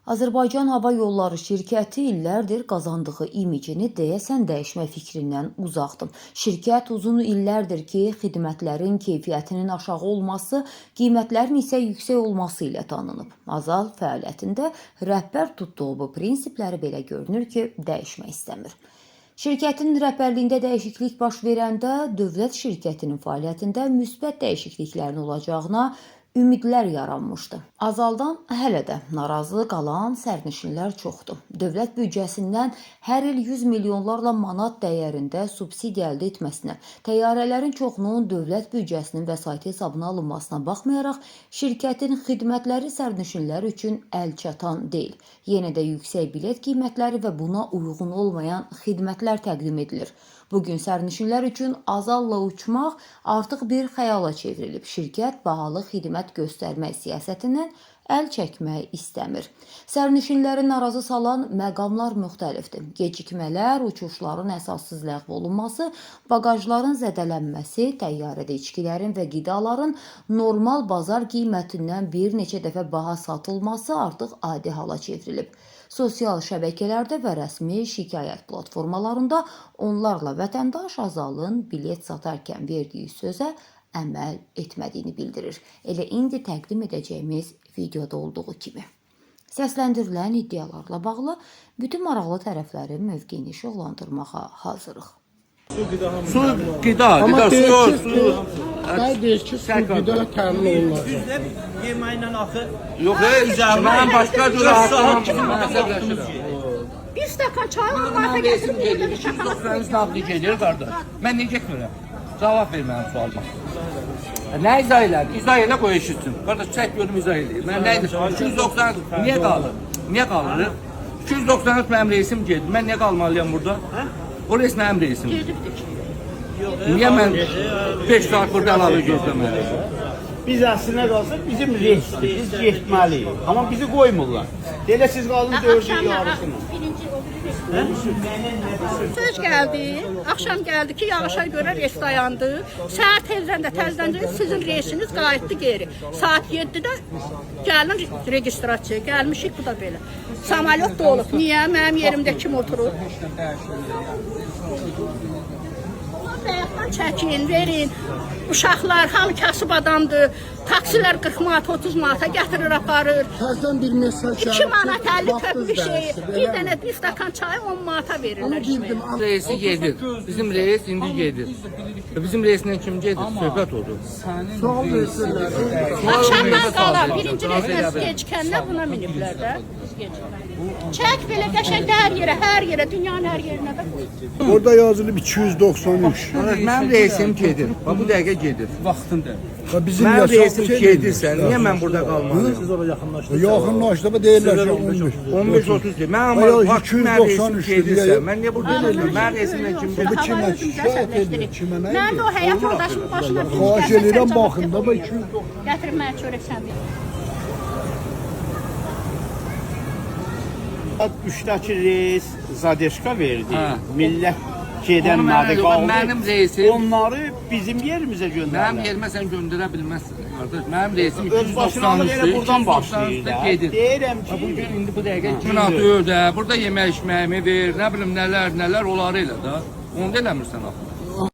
Azərbaycan Hava Yolları şirkəti illərdir qazandığı imicini deyəsən dəyişmə fikrindən uzaqdır. Şirkət uzun illərdir ki, xidmətlərin keyfiyyətinin aşağı olması, qiymətlərin isə yüksək olması ilə tanınıb. Azal fəaliyyətində rəhbər tutduğu bu prinsipləri belə görünür ki, dəyişmək istəmir. Şirkətin rəhbərliyində dəyişiklik baş verəndə dövlət şirkətinin fəaliyyətində müsbət dəyişikliklərin olacağına ümidlər yaranmışdı. Azaldan hələ də narazı qalan sərnişinlər çoxdur. Dövlət büdcəsindən hər il 100 milyonlarla manat dəyərində subsidiya əldə etməsinə, təyyarələrin çoxunun dövlət büdcəsinin vəsaiti hesabına alınmasına baxmayaraq, şirkətin xidmətləri sərnişinlər üçün əlçatan deyil. Yenə də yüksək bilet qiymətləri və buna uyğun olmayan xidmətlər təqdim edilir. Bugün sərnişinlər üçün Azalla uçmaq artıq bir xəyala çevrilib. Şirkət bahalı xidmət göstərmək siyasətindən əl çəkmək istəmir. Sərnişinləri narazı salan məqamlar müxtəlifdir. Gecikmələr, uçuşların əsassız ləğv olunması, bagajların zədələnməsi, təyyarədə içkilərin və qidaların normal bazar qiymətindən bir neçə dəfə baha satılması artıq adi hala çevrilib. Sosial şəbəkələrdə və rəsmi şikayət platformalarında onlarla vətəndaş Azalın bilet satarkən verdiyi sözə əməl etmədiyini bildirir. Elə indi təqdim edəcəyimiz videoda olduğu kimi. Səsləndirilən iddialarla bağlı bütün maraqlı tərəflərin mövqeyini işıqlandırmağa hazırıq. Su, qida, su. Nə deyir ki, su, qida təmin olunacaq. Yeməklə axı. Yox, mən başqa cür Bir stəkan çay olmasa gətirib burada bir şokolad. Sənin nağdı gedir, qardaş. Mən niyə getmirəm? Cavab ver mənim sualıma. Nə izah elədi? İzah elə qoy eşitsin. Qardaş, çək görüm izah eləyir. Mən nə edim? 290, niyə qalır? Niyə qalır? 293 mənim reisim gedir. Mən niyə qalmalıyam burada? O reis mənim reisim. Niyə mən 5 saat burada əlavə gözləməliyim? Biz əslində qalsaq bizim reisdir, biz getməliyik. Amma bizi qoymurlar. Elə siz qalın 4-cü yarısını. Söz gəldi, axşam gəldi ki, yağışa görə reis dayandı. Səhər tezdən sizin reisiniz qayıtdı geri. Saat 7-də gəlin registrasiya, gəlmişik bu da belə. Samolyot dolub. Niyə? Mənim yerimdə kim oturur? Bayaqdan çəkin, verin. Uşaqlar, hamı kasıb adamdır. Taksilər 40 manat, 30 manata gətirir, aparır. Təzdən bir mesaj 2 manat 50 köp bir şey. Bir dənə bir stəkan çayı 10 manata verirlər. Reisi gedir. Bizim reis indi gedir. Bizim reislə kim gedir? Söhbət odur. Sağ versinlər. Axşamdan qalan birinci reisiniz gecikəndə buna miniblər də. Çək belə qəşəng hər yerə, dünyanın hər yerinə də qoy. Orada yazılıb 293. Mənim reisim gedir. Bax bu dəqiqə gedir. Vaxtında. Bizim Mənim reisim yasak gedirsən, niyə mən burada qalmalıyım? Siz oraya yaxınlaşdınız. Yaxınlaşdı deyirlər ki 15. 15-30 deyil. Mən amma vaxtım mənim reisim gedirsən, mən niyə burada deyirəm? Mənim reisimlə kim gedir? Bu kimə şikayət edir? Kimə nə Mən də o həyat yoldaşımın başına Xahiş edirəm baxın da bu 290. gətirib mənə çörək sən ver. 3-dəki reis Zadeşka verdi. Millət gedən nədir qaldı. Mənim reisim, Onları bizim yerimizə mənim göndərirlər. yerimə sən göndərə bilməzsən. Qardaş, mənim reisim Öz başına elə buradan başlayır da. gedir. Deyirəm Bu ki, gün indi bu dəqiqə 2 manat ödə, burada yemək içməyimi ver, nə bilim nələr oları elə də. Onu da eləmirsən axı.